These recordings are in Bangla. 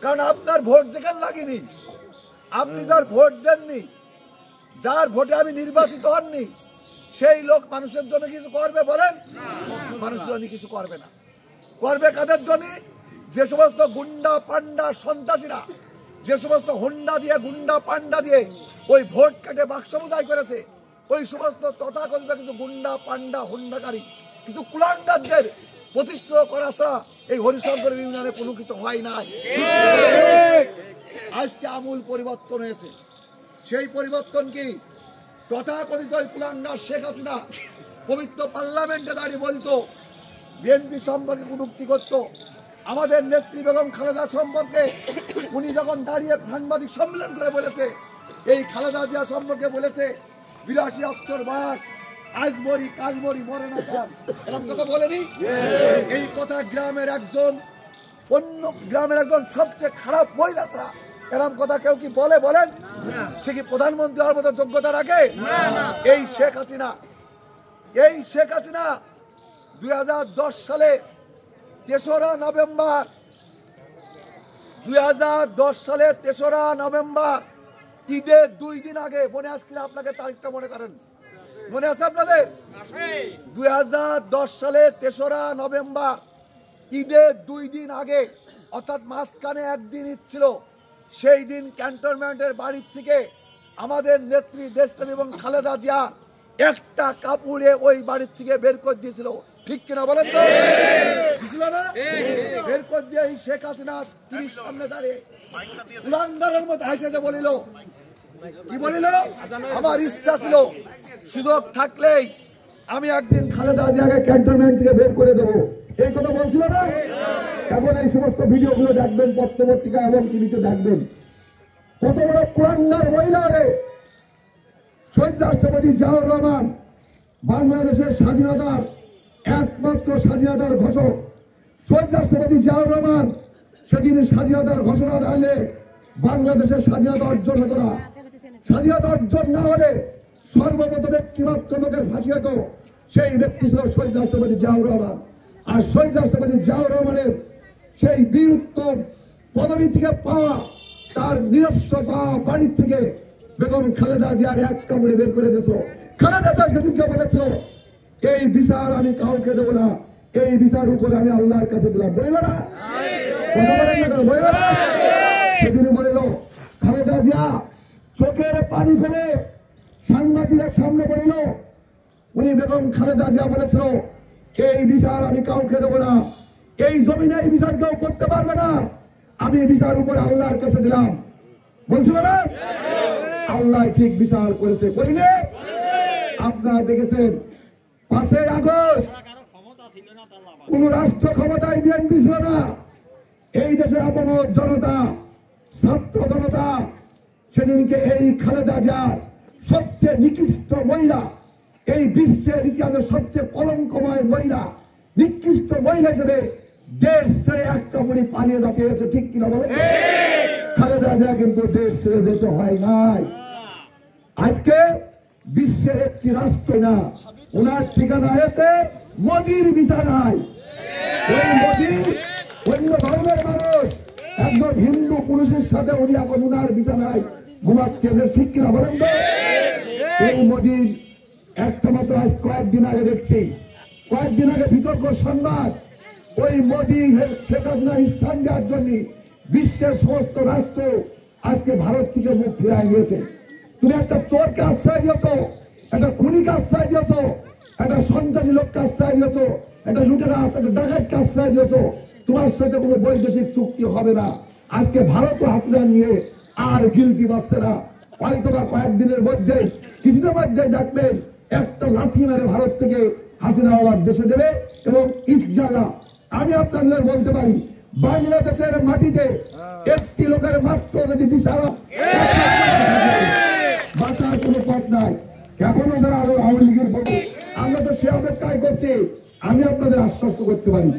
কারণ আপনার ভোট যেখানে লাগেনি, আপনি যার ভোট দেননি, যার ভোটে আমি নির্বাচিত হননি, সেই লোক মানুষের জন্য কিছু করবে বলেন? মানুষের জন্য কিছু করবে না। করবে কাদের জন্য? যে সমস্ত গুন্ডা পান্ডা সন্ত্রাসীরা, যে সমস্ত হোন্ডা দিয়ে গুন্ডা পান্ডা দিয়ে ওই ভোট কেটে বাক্স বোঝাই করেছে, ওই সমস্ত তথাকথিত কিছু গুন্ডা পান্ডা হোন্ডাকারী কিছু কুলাঙ্গারদের প্রতিষ্ঠিত করা ছাড়া এই হরিশঙ্কর ইউনিয়নে কোনো কিছু হয় নাই। আজকে আমূল পরিবর্তন হয়েছে। সেই পরিবর্তন কি? তথাকথিত কুলাঙ্গার শেখ হাসিনা পবিত্র পার্লামেন্টে দাঁড়িয়ে বলতো, বিএনপি সম্পর্কে কটূক্তি করত, আমাদের নেত্রী বেগম খালেদা সম্পর্কে উনি যখন দাঁড়িয়ে সাংবাদিক সম্মেলন করে বলেছে, এই খালেদা জিয়া সম্পর্কে বলেছে 82 অক্ষর বয়স, আজ মরি কাল মরি মরে না কাল, এরকম কথা বলেনি? এই কথা গ্রামের একজন, অন্য গ্রামের একজন সবচেয়ে খারাপ মহিলা ছাড়া এরকম কথা কেউ কি বলে বলেন? সে কি প্রধানমন্ত্রী হওয়ার মতো যোগ্যতা রাখে? এই শেখ হাসিনা 2010 সালে 3রা নভেম্বর 3রা নভেম্বর ঈদের 2 দিন আগে, মনে আসলে আপনাকে তারিখটা মনে করেন, মনে আছে আপনাদের? 2010 সালে 3রা নভেম্বর ঈদের 2 দিন আগে, অর্থাৎ মাঝখানে একদিন ঈদ ছিল, সেই দিন ক্যান্টনমেন্টের বাড়ির থেকে আমাদের নেত্রী দেশনেত্রী এবং খালেদা জিয়া একটা কাপড়ে ওই বাড়ির থেকে বের করে দিয়েছিল। ঠিক কিনা বলেন তো? দিছিল না? বের করে দিয়ে এই শেখ হাসিনা তিরিশ সামনে দাঁড়িয়ে কুলাঙ্গারের মতো হাসে বলিল, কি বলিল? আমার ইচ্ছা ছিল সুযোগ থাকলেই আমি একদিন খালেদা জিয়াকে ক্যান্টনমেন্ট থেকে বের করে দেবো, এই কথা বলছিল না? এখন এই সমস্ত ভিডিওগুলো দেখবেন, পত্রপত্রিকা এবং টিভিতে দেখবেন, কত বড় কুলাঙ্গার মহিলা রে। শহীদ রাষ্ট্রপতি জিয়াউর রহমান বাংলাদেশের স্বাধীনতার একমাত্র স্বাধীনতার ঘোষক। শহীদ রাষ্ট্রপতি জিয়াউর রহমান সেদিন স্বাধীনতার ঘোষণা দিলে বাংলাদেশের স্বাধীনতা অর্জন হতো না। স্বাধীনতা অর্জন না হলে সর্বপ্রথম একটিমাত্র লোকের ফাঁসি হতো, সেই ব্যক্তি ছিল শহীদ রাষ্ট্রপতি জিয়াউর রহমান। আর শহীদ রাষ্ট্রপতি জিয়াউর রহমানের সেই বীরত্ব পদবী থেকে পাওয়া, তার নিজস্ব পাওয়া বাড়ির থেকে বেগম খালেদা জিয়ার এক কামড়ে বের করে দিয়েছিল। খালেদা জিয়া সেদিনকে বলেছিল, এই বিচার আমি কাউকে দেবো না, এই বিচার উপরে আমি আল্লাহর কাছে দিলাম। বলিল না? কথা বলেন না কেন? বলিল না? সেদিন বলিল খালেদা জিয়া চোখের পানি ফেলে সাংবাদিকের সামনে বলিল, উনি বেগম খালেদা জিয়া বলেছিল, এই বিচার আমি কাউকে দেবো না, এই জমিনে এই বিচার কেউ করতে পারবে না, আমি বিচার উপরে আল্লাহর কাছে দিলাম। বলছিল না? আল্লাহ ঠিক বিচার করেছে, করিলে? আপনারা দেখেছেন 5ই আগস্ট কোন রাষ্ট্র ক্ষমতায় বিএনপি ছিল না। এই দেশের আপামর জনতা, ছাত্র জনতা সেদিনকে এই খালেদা জিয়া সবচেয়ে নিকৃষ্ট মহিলা, এই বিশ্বের ইতিহাসে সবচেয়ে কলঙ্কময় মহিলা, নিকৃষ্ট মহিলা হিসেবে দেশ ছেড়ে এক কাপড়ে পালিয়ে যাচ্ছে। ঠিক কিনা বলেন? খালেদা জিয়া কিন্তু দেশ ছেড়ে যেতে হয় নাই। আজকে বিশ্বের একটি রাষ্ট্র না, ওনার ঠিকানা হয়েছে মোদির বিছানায়। ওই মোদি অন্য ধর্মের মানুষ, একজন হিন্দু পুরুষের সাথে উনি এখন ওনার বিছানায় ঘুমাচ্ছেন। ঠিক কিনা বলেন তো? এই মোদির একটা মাত্র আজ কয়েকদিন আগে দেখছি, কয়েকদিন আগে বিতর্ক সংবাদ, ওই মোদি শেখ হাসিনা স্থান দেওয়ার জন্য বিশ্বের সমস্ত রাষ্ট্র আজকে ভারত থেকে মুখ ফিরাই গিয়েছে। তুমি একটা চোরকে আশ্রয় দিয়েছ, একটা খুনিকে আশ্রয় দিয়েছ, একটা সন্ত্রাসী লোককে আশ্রয় দিয়েছ, একটা লুটেরা, একটা ডাকাতকে আশ্রয় দিয়েছ, তোমার সাথে কোনো বৈদেশিক চুক্তি হবে না। আজকে ভারত হাসিনা নিয়ে আর গিলতি পাচ্ছে না। হয়তো বা কয়েকদিনের মধ্যে, কিছুদিনের মধ্যে দেখবেন একটা লাঠি মেরে ভারত থেকে হাসিনা আবার দেশে দেবে। এবং ইনশাআল্লাহ আমি আপনাদের বলতে পারি, বাংলাদেশের মাটিতে একটি লোকের মাত্র যদি বিচার বাঁচার কোনো পথ নাই। এখনো যারা আরো আওয়ামী লীগের পথে, আমরা তো সে অপেক্ষায় করছি। আমি আপনাদের আশ্বস্ত করতে পারি,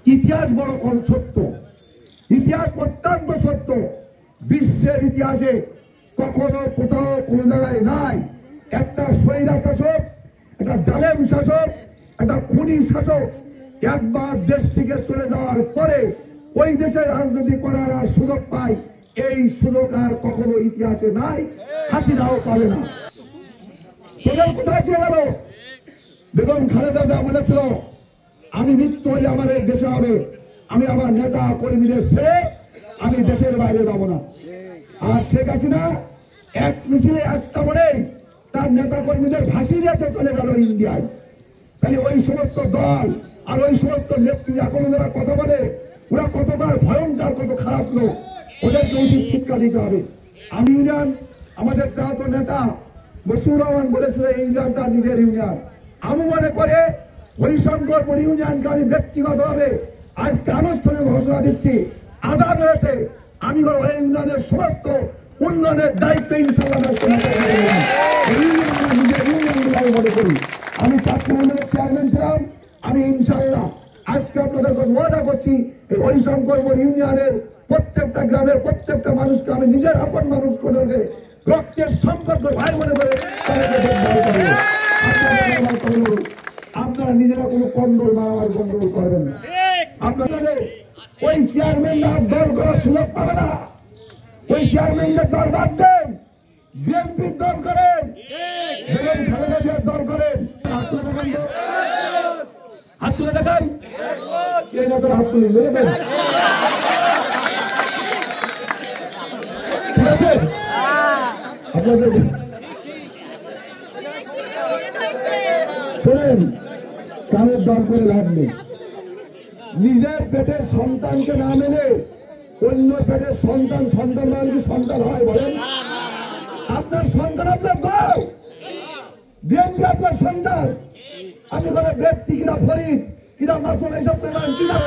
ইতিহাস বড় সত্য, ইতিহাস অত্যন্ত সত্য। বিশ্বের ইতিহাসে কখনো কোথাও কোনো জায়গায় নাই একটা স্বৈরা শাসক, একটা জালেম শাসক, একটা খুনি শাসক একবার দেশ থেকে চলে যাওয়ার পরে ওই দেশে রাজনীতি করার আর সুযোগ পায়, এই সুযোগ আর কখনো ইতিহাসে নাই, হাসিনাও পাবে না। তোদের কোথায় চলে গেল? বেগম খালেদা জিয়া বলেছিল আমি মৃত্যু হলে আমার এই দেশে হবে, আমি আমার নেতা কর্মীদের ছেড়ে আমি দেশের বাইরে যাব না। আর শেখ হাসিনা এক মিছিলে একটা বলে তার নেতা কর্মীদের ভাসিয়ে রেখে চলে গেল ইন্ডিয়ায়। তাহলে ওই সমস্ত দল আর ওই সমস্ত নেত্রী এখন যারা কথা বলে ওরা কতবার ভয়ঙ্কর, কত খারাপ লোক, ওদেরকে উচিত শিক্ষা দিতে হবে। আমি ইউনিয়ন, আমাদের প্রান্ত নেতা বশিউর রহমান বলেছিল এই ইউনিয়ন তার নিজের ইউনিয়ন। আমি মনে করে হরিশঙ্করপুর ইউনিয়নকে আমি ব্যক্তিগতভাবে আজকে আনুষ্ঠানিক ঘোষণা দিচ্ছি, আজাদ হয়েছে। আমি ওই ইউনিয়নের সমস্ত উন্নয়নের দায়িত্ব ইনশাআল্লাহ নিজের ইউনিয়ন বলে আমি মনে করি। আমি ছাত্র ইউনিয়নের চেয়ারম্যান ছিলাম। আমি ইনশাআল্লাহ আজকে আপনাদেরকে ওয়াদা করছি এই হরিশঙ্করপুর ইউনিয়নের প্রত্যেকটা গ্রামের প্রত্যেকটা মানুষকে আমি নিজের আপন মানুষ করে রক্তের সম্পর্ক ভাই মনে করে আপনারা নিজেরা কোনো কন্ডল মারামার গন্ডগোল করবেন না। আপনাদের ওই চেয়ারম্যানরা দল করার সুযোগ পাবে না। ওই চেয়ারম্যানদের দল বাদ দেন, বিএনপির দল করেন, বেগম খালেদা জিয়ার দল করেন। হাত তুলে দেখান, কে না তোর হাত তুলে দেবেন, ঠিক আছে? আপনাদের শোনেন, কারোর দল করে লাভ নেই। নিজের পেটের সন্তানকে না মেনে অন্য পেটের সন্তান মানে কি সন্তান হয় বলেন? আপনার সন্তান আপনার দল, বিএনপি আপনার সন্তান। আমি কোনো ব্যক্তি কিনা ফরিদ কিনা মাসুম এইসব কিনা